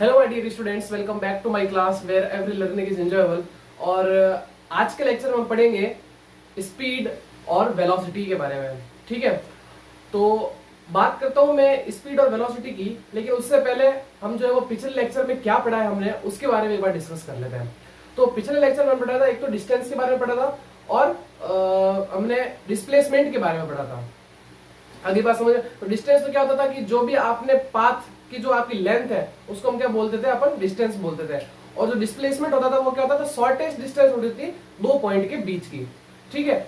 Hello my dear students, welcome back to my class where every learning is enjoyable. और आज के lecture में हम पढ़ेंगे स्पीड और वेलोसिटी के बारे में। ठीक है, तो बात करता हूं मैं स्पीड और वेलोसिटी की, लेकिन उससे पहले हम जो है वो पिछले लेक्चर में क्या पढ़ा है हमने उसके बारे में एक बार डिस्कस कर लेते हैं। तो पिछले लेक्चर में पढ़ा था, एक तो डिस्टेंस के बारे में पढ़ा था और हमने डिस्प्लेसमेंट के बारे में पढ़ा था। अगली बात समझ। तो डिस्टेंस तो क्या होता था कि जो भी आपने पाथ की जो आपकी लेंथ है उसको हम क्या बोलते थे, अपन डिस्टेंस बोलते थे। और जो डिस्प्लेसमेंट होता था वो क्या होता था, शॉर्टेस्ट डिस्टेंस होती थी दो पॉइंट के बीच की। ठीक है,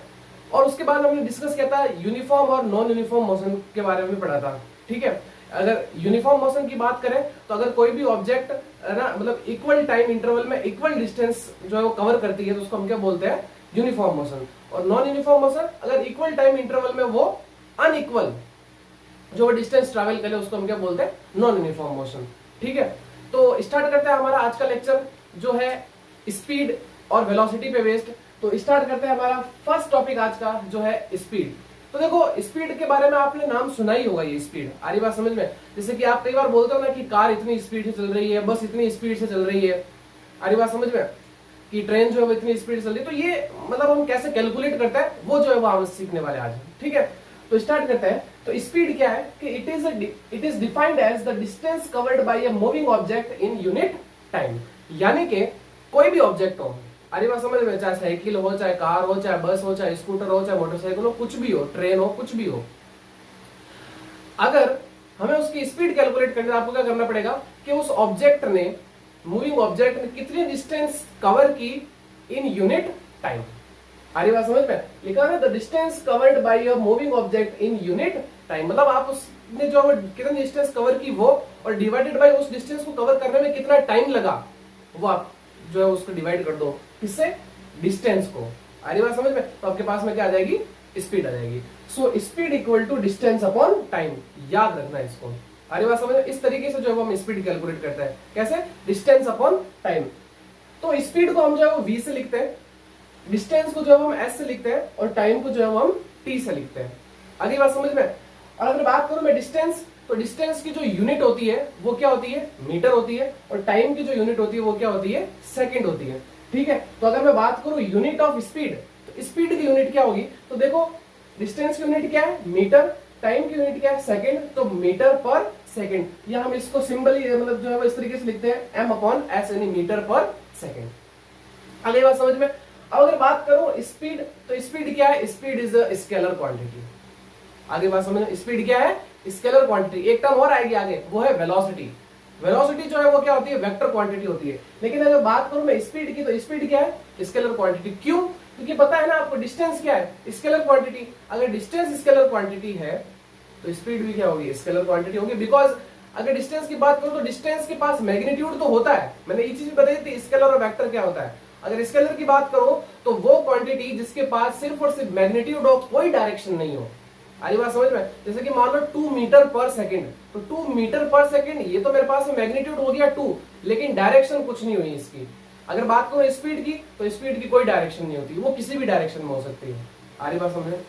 और उसके बाद हमने डिस्कस किया था यूनिफॉर्म और नॉन यूनिफॉर्म मोशन के बारे में पढ़ा था। ठीक है, अगर यूनिफॉर्म मोशन की बात करें तो अगर कोई भी ऑब्जेक्ट ना मतलब इक्वल टाइम इंटरवल में इक्वल डिस्टेंस जो है वो कवर करती है तो उसको हम क्या बोलते हैं, यूनिफॉर्म मोशन। और नॉन यूनिफॉर्म मोशन अगर इक्वल टाइम इंटरवल में वो अनइक्वल जो डिस्टेंस ट्रैवल करे उसको हम क्या बोलते हैं, नॉन यूनिफॉर्म मोशन। ठीक है, तो स्टार्ट करते हैं हमारा आज का लेक्चर जो है स्पीड और वेलोसिटी पे बेस्ड। तो स्टार्ट करते हैं हमारा फर्स्ट टॉपिक आज का जो है स्पीड। तो देखो, स्पीड के बारे में आपने नाम सुना ही होगा, ये स्पीड आ रही बात समझ में। जैसे कि आप कई बार बोलते हो ना कि कार इतनी स्पीड से चल रही है, बस इतनी स्पीड से चल रही है, आ रही बात समझ में, कि ट्रेन जो है वो इतनी स्पीड से चल रही है। तो ये मतलब हम कैसे कैलकुलेट करते हैं वो जो है वो हम सीखने वाले आज। ठीक है, तो स्टार्ट करते हैं। तो स्पीड क्या है कि it is defined as the distance covered by a moving object in unit time. यानी कि कोई भी ऑब्जेक्ट हो, अरे बात समझ में, चाहे साइकिल हो, चाहे कार हो, चाहे बस हो, चाहे स्कूटर हो, चाहे मोटरसाइकिल हो, कुछ भी हो, ट्रेन हो, कुछ भी हो, अगर हमें उसकी स्पीड कैलकुलेट करनी है आपको क्या करना पड़ेगा कि उस ऑब्जेक्ट ने, मूविंग ऑब्जेक्ट ने कितनी डिस्टेंस कवर की इन यूनिट टाइम। आरी बात समझ में, लिखा है the distance covered by a moving object in unit time. मतलब आप उसने जो कितनी डिस्टेंस कवर की वो और डिवाइडेड बाय उस डिस्टेंस को कवर करने में कितना टाइम लगा वो आप जो है उसको डिवाइड कर दो, किससे, डिस्टेंस को। आरी बात समझ में, तो आपके पास में क्या आ जाएगी, स्पीड आ जाएगी। सो speed equal to distance upon time, याद रखना इसको। आरी बात समझ में, इस तरीके से जो है हम स्पीड कैलकुलेट करते हैं, कैसे, डिस्टेंस अपॉन टाइम। तो स्पीड को हम जो है वो v से लिखते हैं, डिस्टेंस को जो है हम s से लिखते हैं और टाइम को जो है हम t से लिखते हैं। अगली बात समझ में। और अगर बात करूं मैं डिस्टेंस, तो डिस्टेंस की जो यूनिट होती है वो क्या होती है, मीटर होती है, और टाइम की जो यूनिट होती है वो क्या होती है, सेकंड होती है। ठीक है, तो अगर मैं बात करूं यूनिट ऑफ स्पीड, तो स्पीड की यूनिट क्या होगी, तो देखो डिस्टेंस की यूनिट क्या है, मीटर, टाइम की यूनिट क्या है, सेकंड, तो मीटर पर सेकंड। या हम इसको सिंबल मतलब जो है इस तरीके से लिखते हैं m/s, यानी मीटर पर सेकंड। अगली बात समझ में। अब अगर बात करूं स्पीड, तो स्पीड क्या है, speed is a scalar quantity. आगे बात समझ में, स्पीड क्या है, स्केलर क्वांटिटी। एक टर्म और आएगी आगे, वो है वेलोसिटी। वेलोसिटी जो है वो क्या होती है, वेक्टर क्वांटिटी होती है। लेकिन अगर बात करूं मैं स्पीड की, तो स्पीड क्या है, स्केलर क्वांटिटी। क्यों, क्योंकि पता है ना आपको डिस्टेंस क्या है, स्केलर क्वांटिटी। अगर डिस्टेंस स्केलर क्वांटिटी है तो स्पीड भी क्या होगी, स्केलर क्वांटिटी होगी। बिकॉज अगर डिस्टेंस की बात करूं तो डिस्टेंस के पास मैग्नीट्यूड तो होता है, मैंने ये चीज बताई थी, स्केलर और वेक्टर क्या होता है। अगर स्केलर की बात करो तो वो क्वांटिटी जिसके पास सिर्फ और सिर्फ मैग्नीट्यूड ऑफ कोई डायरेक्शन नहीं हो। आरी बात समझ में, जैसे कि मान लो 2 मीटर पर सेकंड, तो 2 मीटर पर सेकंड, ये तो मेरे पास में मैग्नीट्यूड हो गया 2, लेकिन डायरेक्शन कुछ नहीं हुई इसकी। अगर बात करो स्पीड की, तो स्पीड की कोई डायरेक्शन नहीं होती, वो किसी भी डायरेक्शन में हो सकती है। आरी बात समझ में,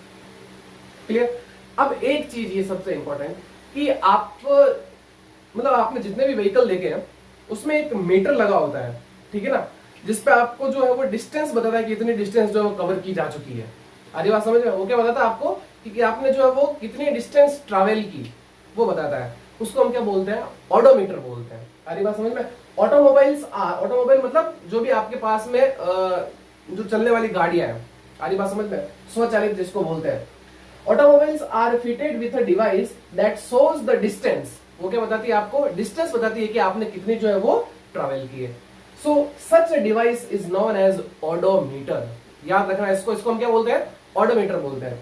क्लियर। अब एक चीज ये सबसे इंपॉर्टेंट कि आप मतलब आपने जितने भी व्हीकल देखे हैं उसमें एक मीटर लगा होता है, ठीक है ना, जिसपे आपको जो है वो डिस्टेंस बताता है कि इतनी डिस्टेंस जो है वो कवर की जा चुकी है। आधी बात समझ में, वो क्या बताता है आपको कि आपने जो है वो कितनी डिस्टेंस ट्रैवल की वो बताता है। उसको हम क्या बोलते हैं, ऑडोमीटर बोलते हैं। आधी बात समझ में। ऑटोमोबाइल मतलब जो भी आपके पास में जो चलने वाली गाड़ियां हैं, आधी बात समझ में, स्वचालित जिसको बोलते हैं। Automobiles are fitted with a device that shows the distance. वो क्या बताती है आपको, डिस्टेंस बताती है कि आपने कितनी जो है वो ट्रैवल की है। So such a device is known as odometer. याद रखना इसको, इसको हम क्या बोलते हैं, ऑडोमीटर बोलते हैं।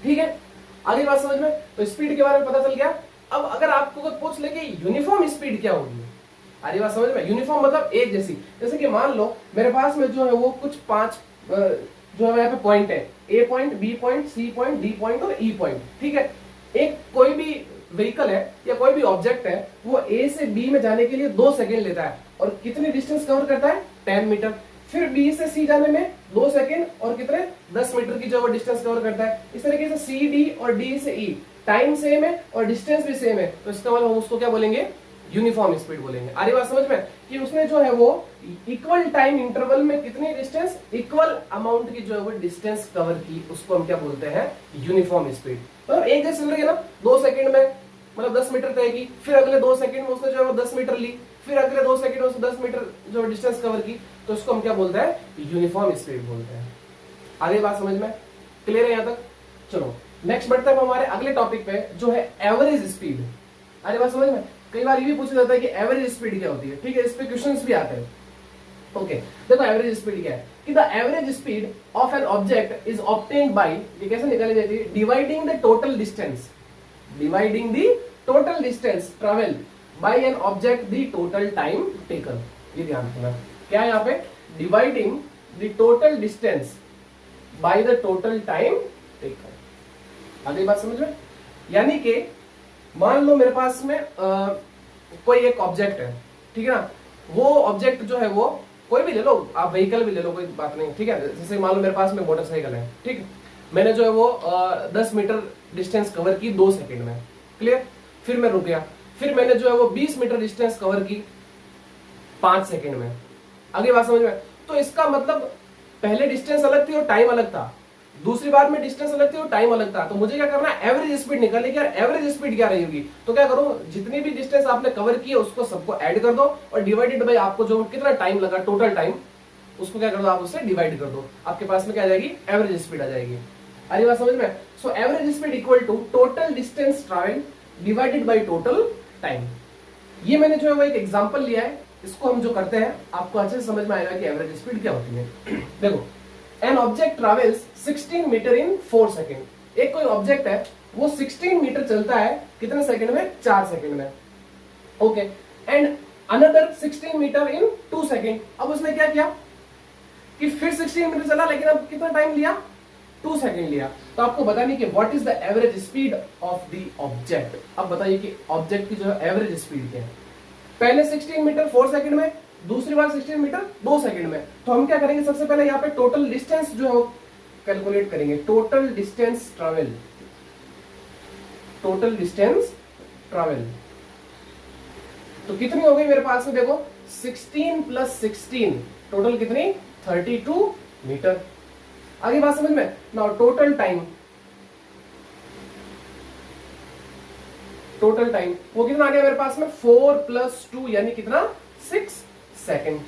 ठीक है, आगे बात समझ में। तो स्पीड के बारे में पता चल गया। अब अगर आपको पूछ ले कि यूनिफॉर्म स्पीड क्या होगी, आगे बात समझ में। यूनिफॉर्म मतलब एक जैसी, जैसे कि मान लो मेरे पास में जो है वो कुछ 5 जो है यहाँ पे पॉइंट है, A point, B point, C point, D point और ई पॉइंट। ठीक है, एक कोई भी व्हीकल है या कोई भी ऑब्जेक्ट है वो ए से बी में जाने के लिए 2 सेकंड लेता है और कितनी डिस्टेंस कवर करता है, 10 मीटर। फिर बी से सी जाने में 2 सेकंड और कितने, 10 मीटर की जो वो डिस्टेंस कवर करता है। इस तरीके से सी डी और डी से ई, टाइम सेम है और डिस्टेंस भी सेम है, तो इसका मतलब हम उसको क्या बोलेंगे, यूनिफॉर्म स्पीड बोलेंगे। आ रही बात समझ में कि उसने जो है वो इक्वल टाइम इंटरवल में कितनी डिस्टेंस, इक्वल अमाउंट की जो है वो डिस्टेंस कवर की, उसको हम क्या बोलते हैं, यूनिफॉर्म स्पीड। मतलब एक जैसे चल रही है ना, 2 सेकंड में मतलब 10 मीटर तय की, फिर अगले 2 सेकंड में उसने जो है वो 10 मीटर ली, फिर अगले 2 सेकंड में उसने 10 मीटर जो डिस्टेंस कवर की, तो उसको हम क्या बोलते हैं, यूनिफॉर्म स्पीड बोलते हैं। आगे बात समझ में क्लियर है यहां तक? चलो नेक्स्ट बढ़ते हैं हमारे अगले टॉपिक पे, जो है एवरेज स्पीड। आगे बात समझ में? कई बार ये भी पूछा जाता है कि एवरेज स्पीड क्या होती है, ठीक है, इस पे क्वेश्चंस भी आते हैं। ओके, देखो एवरेज स्पीड क्या है कि the average speed of an object is obtained by, ये कैसे निकाली जाती है, dividing the total distance, dividing the total distance travel by an object the total time taken. ये ध्यान रखना क्या है यहाँ पे, dividing the total distance by the total time taken. आगे बात समझ में? यानी कि मान लो मेरे पास में कोई एक ऑब्जेक्ट है, ठीक है ना, वो ऑब्जेक्ट जो है वो कोई भी ले लो आप, व्हीकल भी ले लो, कोई बात नहीं, ठीक है, जैसे मान लो मेरे पास में मोटरसाइकिल है, ठीक है, मैंने जो है वो 10 मीटर डिस्टेंस कवर की 2 सेकंड में, क्लियर, फिर मैं रुक गया, फिर मैंने जो है वो 20 मीटर डिस्टेंस कवर की 5 सेकंड में। आगे बात समझ में? तो इसका मतलब पहले डिस्टेंस अलग थी और टाइम अलग था, दूसरी बार में डिस्टेंस अलग थी और टाइम अलग था, तो मुझे क्या करना है, एवरेज स्पीड निकालनी है। एवरेज स्पीड क्या रहेगी, तो क्या करो, जितनी भी डिस्टेंस आपने कवर की है उसको सबको ऐड कर दो और डिवाइडेड बाय आपको जो कितना टाइम लगा, टोटल टाइम, उसको क्या कर दो, आप उससे डिवाइड कर दो, आपके पास में क्या आ जाएगी, एवरेज स्पीड आ जाएगी। अरे बात समझ में? So average speed equal to total distance travel divided by total time. ये मैंने जो है वो एक एग्जांपल लिया है, इसको हम जो करते हैं आपको अच्छे से समझ में आएगा कि एवरेज स्पीड क्या होती है। देखो, an object travels 16 metre in 4 second. एक कोई ऑब्जेक्ट है वो 16 मीटर चलता है कितने सेकंड में, 4 सेकंड में। Okay, and another 16 metre in 2 second. अब उसने क्या किया कि फिर 16 मीटर चला, लेकिन अब कितना टाइम लिया, 2 सेकंड लिया। तो आपको बतानी कि what is the average speed of the object. अब बताइए कि ऑब्जेक्ट की जो है एवरेज स्पीड क्या है। पहले 16 मीटर 4 सेकंड में, दूसरी बार 16 मीटर 2 सेकंड में। तो हम क्या करेंगे, सबसे पहले यहाँ पे टोटल डिस्टेंस जो है वो कैलकुलेट करेंगे। Total distance travel, total distance travel तो कितनी हो गई मेरे पास में, देखो 16 प्लस 16 टोटल कितनी, 32 मीटर। आगे बात समझ में? Now total time, total time वो कितना आ गया मेरे पास में, 4 प्लस 2 यानी कितना, 6 सेकंड।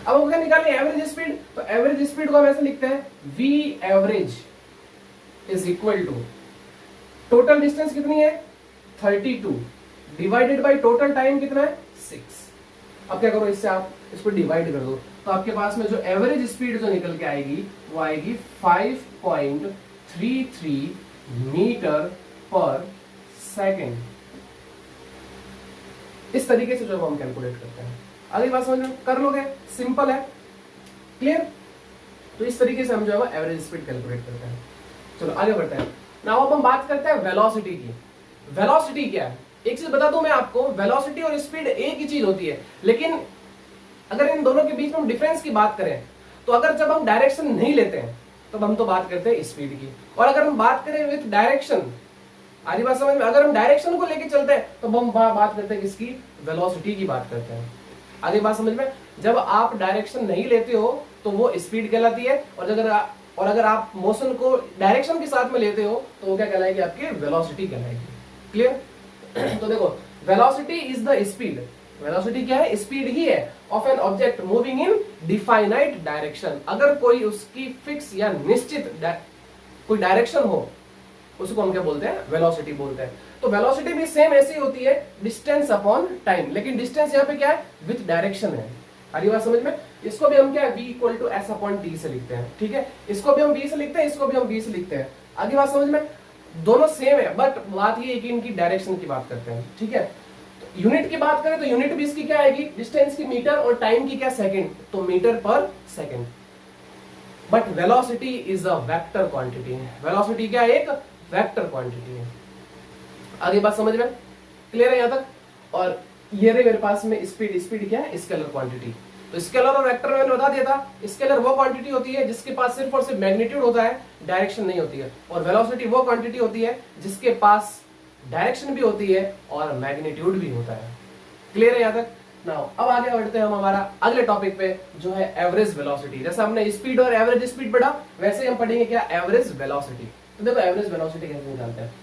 अब वो क्या निकालनी है, एवरेज स्पीड। तो एवरेज स्पीड को हम ऐसे लिखते हैं, v average is equal to total distance कितनी है, 32 डिवाइडेड बाय टोटल टाइम कितना है, 6। अब क्या करो, इससे आप इसको डिवाइड कर दो, तो आपके पास में जो एवरेज स्पीड जो निकल के आएगी वो आएगी 5.33 मीटर पर सेकेंड। इस तरीके से जो हम कैलकुलेट करते हैं। अगली बात समझ में, कर लोगे, सिंपल है, क्लियर। तो इस तरीके से हम जो है एवरेज स्पीड कैलकुलेट करते हैं। चलो आगे बढ़ते हैं। नाउ अब हम बात करते हैं वेलोसिटी की। वेलोसिटी क्या है, एक चीज बता दूं मैं आपको, वेलोसिटी और स्पीड एक ही चीज होती है, लेकिन अगर इन दोनों के बीच में हम डिफरेंस की बात करें तो अगर जब हम डायरेक्शन नहीं लेते हैं तब हम तो बात करते हैं स्पीड की, और अगर हम बात करें विथ डायरेक्शन, आधी बात समझ में, अगर हम डायरेक्शन को लेके चलते हैं तो हम बात करते हैं किसकी, वेलोसिटी की बात करते हैं। आगे बात समझ में, जब आप डायरेक्शन नहीं लेते हो तो वो स्पीड कहलाती है, और अगर आप मोशन को डायरेक्शन के साथ में लेते हो तो वो क्या कहलाएगी, आपकी वेलोसिटी कहलाएगी। क्लियर। तो देखो, velocity is the speed, velocity क्या है, स्पीड ही है, of an object moving in definite direction. अगर कोई उसकी फिक्स या निश्चित कोई डायरेक्शन हो उसको हम क्या बोलते हैं, वेलोसिटी बोलते हैं। तो वेलोसिटी भी सेम ऐसी होती है, डिस्टेंस अपॉन टाइम, लेकिन डिस्टेंस यहाँ पे क्या है, विथ डायरेक्शन है। हरी बात समझ में। इसको भी हम क्या है, v equal to S upon T से लिखते हैं, ठीक है। इसको भी हम v से लिखते हैं, इसको भी हम v से लिखते हैं। आगे बात समझ में, दोनों सेम है, बट बात ये है कि इनकी डायरेक्शन की बात करते हैं, ठीक है। तो यूनिट की बात करें तो यूनिट भी इसकी क्या आएगी, डिस्टेंस की मीटर, और टाइम की क्या, सेकंड, तो मीटर पर second. But velocity is a vector quantity है। वेलोसिटी क्या है, एक वेक्टर क्वांटिटी है। आगे बात समझ में, क्लियर है यहां तक। और ये रहे मेरे पास में स्पीड, स्पीड क्या है, स्केलर क्वांटिटी। तो स्केलर और वेक्टर मैंने बता दिया था, स्केलर वो क्वांटिटी होती है जिसके पास सिर्फ और सिर्फ मैग्नीट्यूड होता है, डायरेक्शन नहीं होती है, और वेलोसिटी वो क्वांटिटी होती है जिसके पास डायरेक्शन भी होती है और मैग्नीट्यूड भी होता है। क्लियर है यहाँ तक? नाउ अब आगे बढ़ते हैं हम हमारा अगले टॉपिक पे, जो है एवरेज वेलोसिटी। जैसे हमने स्पीड और एवरेज स्पीड पढ़ा, वैसे ही हम पढ़ेंगे क्या, एवरेज वेलोसिटी। तो देखो एवरेज वेलोसिटी कैसे निकालते हैं।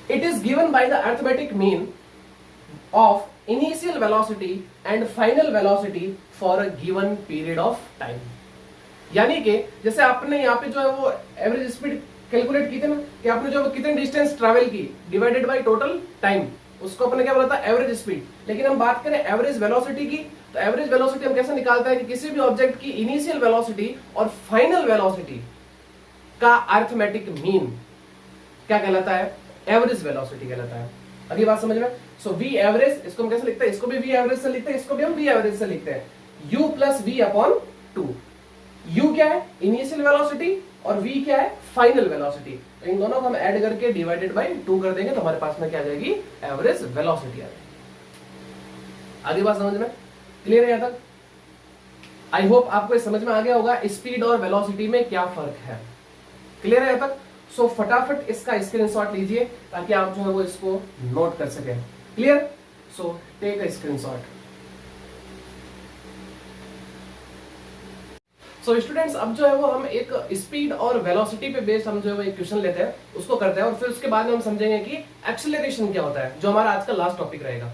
It is given by the arithmetic mean of initial velocity and final velocity for a given period of time. यानी कि जैसे आपने यहाँ पे जो है वो एवरेज स्पीड कैलकुलेट की थी ना, कि आपने जो कितनी डिस्टेंस ट्रैवल की डिवाइडेड बाय टोटल टाइम, उसको अपने क्या बोला था, एवरेज स्पीड। लेकिन हम बात करें एवरेज वेलोसिटी की, तो एवरेज वेलोसिटी हम कैसे निकालते हैं कि किसी भी ऑब्जेक्ट की इनिशियल वेलोसिटी और फाइनल वेलोसिटी का अरिथमेटिक मीन क्या कहलाता है, एवरेज वेलोसिटी कहलाता है। अगली बात समझ में? सो वी एवरेज, इसको हम कैसे लिखते हैं, इसको भी वी एवरेज से लिखते हैं, इसको भी हम वी एवरेज से लिखते हैं, u plus V upon 2। u क्या है, इनिशियल वेलोसिटी, और v क्या है, फाइनल वेलोसिटी। तो इन दोनों को हम ऐड करके डिवाइडेड बाय 2 कर देंगे, तो हमारे पास में क्या आ जाएगी, एवरेज वेलोसिटी आ जाएगी। आगे बात समझ में क्लियर है यहाँ तक? आई होप आपको समझ में आ गया होगा स्पीड और वेलोसिटी में क्या फर्क है। क्लियर है यहाँ तक? सो फटाफट इसका स्क्रीनशॉट लीजिए ताकि आप जो है वो इसको नोट कर सकें। Clear? So take a screenshot. So students, अब जो है वो हम एक स्पीड और वेलोसिटी पे बेस्ड हम जो है वो एक क्वेश्चन लेते हैं, उसको करते हैं, और फिर उसके बाद में हम समझेंगे कि एक्सेलरेशन क्या होता है, जो हमारा आज का लास्ट टॉपिक रहेगा।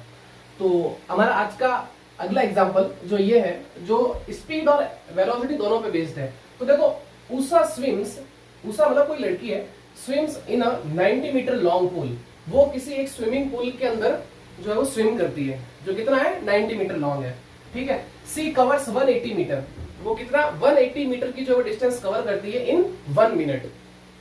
तो हमारा आज का अगला एग्जांपल जो ये है, जो स्पीड और वेलोसिटी दोनों पे बेस्ड है। तो देखो, उषा स्विम्स, उषा मतलब कोई लड़की है, swims in a 90 metre long pool. वो किसी एक स्विमिंग पूल के अंदर जो है वो स्विम करती है, जो कितना है, 90 मीटर लॉन्ग है। ठीक है। सी कवर्स 180 मीटर, वो कितना, 180 मीटर की जो डिस्टेंस कवर करती है इन 1 मिनट,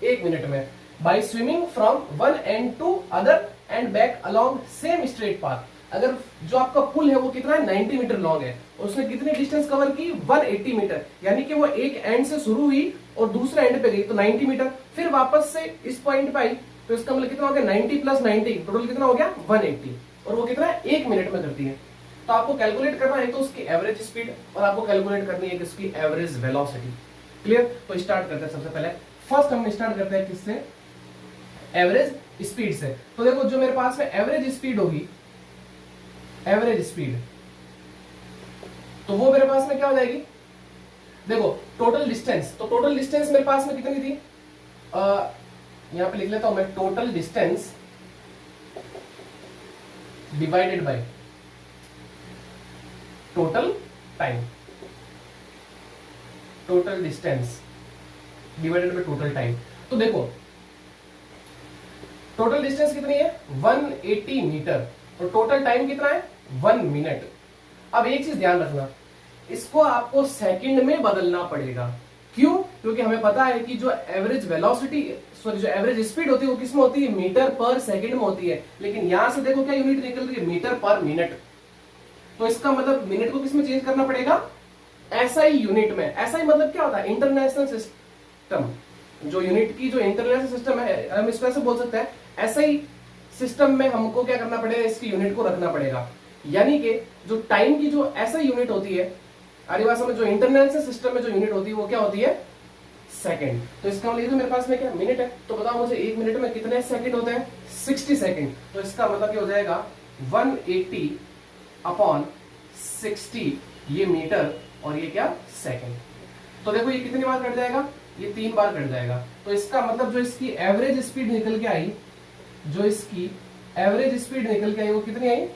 1 मिनट में, by swimming from one end to other end back along same straight path. अगर जो आपका पुल है वो कितना है, 90 मीटर लॉन्ग है, उसने कितनी डिस्टेंस कवर की, 180 मीटर, यानी कि वो एक एंड से शुरू हुई और दूसरे एंड पे गई, तो 90 मीटर, फिर वापस से इस पॉइंट पे आई, तो इसका मतलब कितना हो गया, 90 प्लस 90, टोटल कितना हो गया, 180, और वो कितना है, 1 मिनट में करती है। तो आपको कैलकुलेट करना है तो उसकी एवरेज स्पीड, और आपको कैलकुलेट करनी है किसकी, एवरेज वेलोसिटी। क्लियर? तो स्टार्ट करते हैं। सबसे पहले फर्स्ट हम स्टार्ट करते हैं किससे, एवरेज स्पीड से। तो देखो, जो मेरे पास में एवरेज स्पीड होगी, एवरेज स्पीड, तो वो मेरे पास में क्या हो जाएगी, देखो टोटल डिस्टेंस, तो टोटल डिस्टेंस मेरे पास में कितनी थी, यहां पे लिख लेता हूं मैं, total distance divided by total time, total distance divided by total time. तो देखो टोटल डिस्टेंस कितनी है, 180 मीटर, और टोटल टाइम कितना है, 1 मिनट। अब एक चीज ध्यान रखना, इसको आपको सेकंड में बदलना पड़ेगा। क्यों? क्योंकि हमें पता है कि जो एवरेज वेलोसिटी, सॉरी जो एवरेज स्पीड होती है वो किसमें होती है, मीटर पर सेकंड में होती है, लेकिन यहां से देखो क्या यूनिट निकल रही है, मीटर पर मिनट। तो इसका मतलब मिनट को किसमें चेंज करना पड़ेगा, एसआई यूनिट में। एसआई मतलब क्या होता है, इंटरनेशनल सिस्टम, जो यूनिट की जो इंटरनेशनल सिस्टम है, हम इसको ऐसे बोल सकते हैं, एसआई सिस्टम में हमको क्या करना पड़ेगा, इसकी यूनिट को रखना पड़ेगा। यानी कि जो टाइम की जो एसआई यूनिट होती है, आदिवासी में जो इंटरनेशनल सिस्टम में जो यूनिट होती है वो क्या होती है, सेकंड। तो इसका मतलब मेरे पास में क्या मिनट है, तो बताओ मुझे 1 मिनट में कितने सेकंड होते हैं, 60 सेकंड। तो इसका मतलब क्या हो जाएगा, 180 अपॉन 60, ये मीटर, और ये क्या, सेकंड। तो देखो ये कितनी बार कट जाएगा, ये 3 बार कट जाएगा। तो इसका मतलब जो इसकी एवरेज स्पीड निकल के आई, जो इसकी एवरेज स्पीड निकल के आई वो कितनी आई,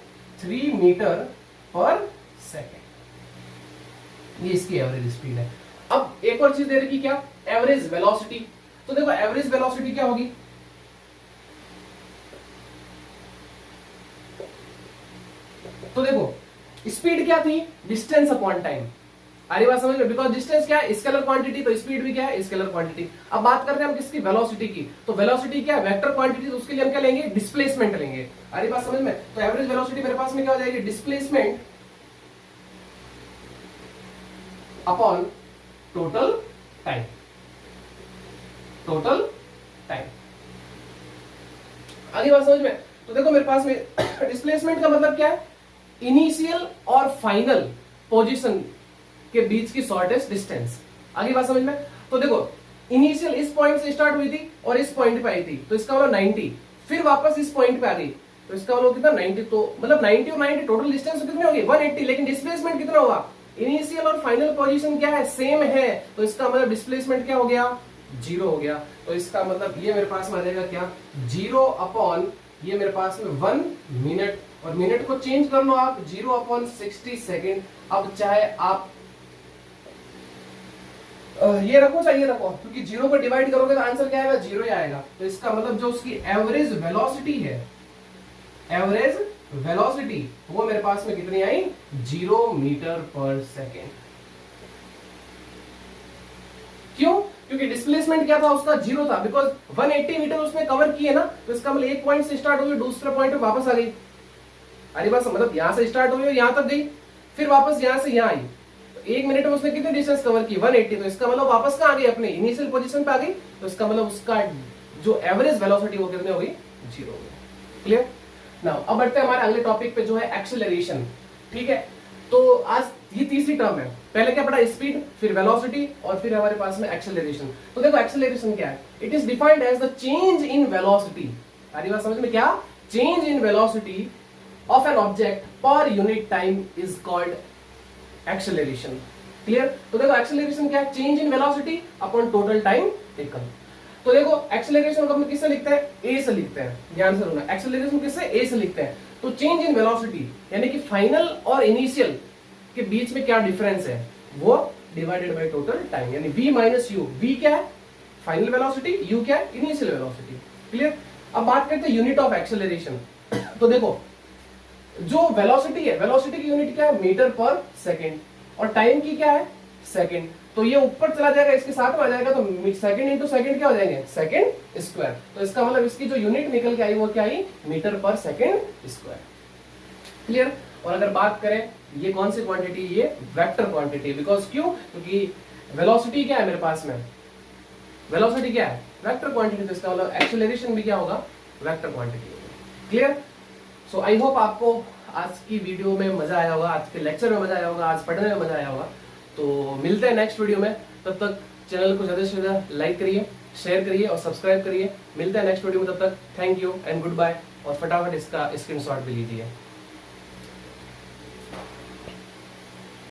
3 मीटर पर सेकेंड। ये इसकी एवरेज स्पीड है। अब एक और चीज दे रखी, क्या, एवरेज वेलोसिटी। तो देखो एवरेज वेलोसिटी क्या होगी, तो देखो स्पीड क्या थी, डिस्टेंस अपॉन टाइम। आरी बात समझ में, बिकॉज डिस्टेंस क्या है, स्केलर क्वांटिटी, तो स्पीड भी क्या है, स्केलर क्वांटिटी। अब बात करते हैं हम किसकी, वेलोसिटी की। तो वेलोसिटी क्या है, वेक्टर क्वांटिटी, तो उसके लिए हम क्या लेंगे, डिस्प्लेसमेंट लेंगे। आरी बात समझ में। तो एवरेज वेलोसिटी मेरे पास में क्या हो जाएगी, displacement upon total time, total time. आगे बात समझ में। तो देखो मेरे पास में डिस्प्लेसमेंट का मतलब क्या है, इनिशियल और फाइनल पोजीशन के बीच की शॉर्टेस्ट डिस्टेंस। आगे बात समझ में। तो देखो इनिशियल इस पॉइंट से स्टार्ट हुई थी और इस पॉइंट पे आई थी, तो इसका मतलब 90, फिर वापस इस पॉइंट पे आ गई, तो इसका मतलब कितना 90, तो मतलब 90 और 90 टोटल डिस्टेंस कितनी होगी 180, लेकिन डिस्प्लेसमेंट कितना होगा, इनिशियल और फाइनल पोजीशन क्या है, सेम है, तो इसका मतलब डिस्प्लेसमेंट क्या हो गया, 0 हो गया। तो इसका मतलब ये मेरे पास में आ जाएगा क्या, 0 अपॉन ये मेरे पास में 1 मिनट, और मिनट को चेंज कर लो आप 0 अपॉन 60 सेकेंड। अब चाहे आप ये रखो चाहिए रखो, क्योंकि 0 को डिवाइड करोगे तो आंसर क्या आएगा, 0 ही आएगा। तो इसका मतलब जो उसकी एवरेज वेलोसिटी है, एवरेज वेलोसिटी वो मेरे पास में कितनी आई, 0 मीटर पर सेकेंड। क्यों, क्योंकि डिस्प्लेसमेंट क्या था उसका 0 था, बिकॉज 180 मीटर उसने कवर किए ना, तो इसका मतलब एक पॉइंट से स्टार्ट हुई दूसरे पॉइंट पे वापस आ गई। अरे बस मतलब यहां से स्टार्ट हुई यहां तक गई, फिर वापस यहां से यहां आई, तो एक मिनट में उसने कितनी डिस्टेंस कवर की 180, तो इसका मतलब वापस कहां आ गई, अपने इनिशियल पोजीशन पे आ गई, तो इसका मतलब उसका जो एवरेज वेलोसिटी वो कितनी हो गई, 0 हो गई। क्लियर। नाउ अब बढ़ते हैं हमारे अगले टॉपिक पे जो है एक्सेलरेशन। ठीक है, तो आज ये तीसरी टर्म है, पहले क्या पढ़ा, स्पीड, फिर वेलोसिटी, और फिर हमारे पास में एक्सेलरेशन। तो देखो एक्सेलरेशन क्या है, it is defined as the change in velocity, सारी बात समझ में, क्या, change in velocity of an object per unit time is called acceleration. Clear. तो देखो एक्सेलरेशन क्या है, change in velocity upon total time taken. तो देखो एक्सेलरेशन को हम किससे लिखते हैं, ए से लिखते हैं, ध्यान से सुनना, एक्सेलरेशन किससे, ए से लिखते हैं। तो चेंज इन वेलोसिटी यानी कि फाइनल और इनिशियल के बीच में क्या डिफरेंस है, वो डिवाइडेड बाय टोटल टाइम, यानी v माइनस u, v क्या है फाइनल वेलोसिटी, u क्या है इनिशियल वेलोसिटी। क्लियर। अब बात करते हैं यूनिट ऑफ एक्सेलरेशन। तो देखो जो वेलोसिटी है, वेलोसिटी की यूनिट क्या है, मीटर पर सेकेंड, और टाइम की क्या है, सेकेंड। तो ये ऊपर चला जाएगा, इसके साथ में आ जाएगा, तो सेकेंड इंटू सेकेंड क्या हो जाएंगे, सेकेंड स्क्वायर। तो इसका मतलब इसकी जो यूनिट निकल के आई वो क्या आई, मीटर पर सेकेंड स्क्वायर। क्लियर। और अगर बात करें ये कौन सी क्वांटिटी, ये वेक्टर क्वांटिटी, बिकॉज क्यों, क्योंकि वेलोसिटी क्या है मेरे पास में, वेलोसिटी क्या है वेक्टर क्वांटिटी, तो इसका मतलब एक्सेलरेशन भी क्या होगा, वेक्टर क्वांटिटी होगा। क्लियर। सो आई होप आपको आज की वीडियो में मजा आया होगा, आज के लेक्चर में मजा आया होगा, आज पढ़ने में मजा आया होगा। तो मिलते हैं नेक्स्ट वीडियो में, तब तक चैनल को ज्यादा से ज्यादा लाइक करिए, शेयर करिए और सब्सक्राइब करिए। मिलते हैं नेक्स्ट वीडियो में, तब तक thank you and goodbye, और फटाफट इसका स्क्रीनशॉट भी लीजिए।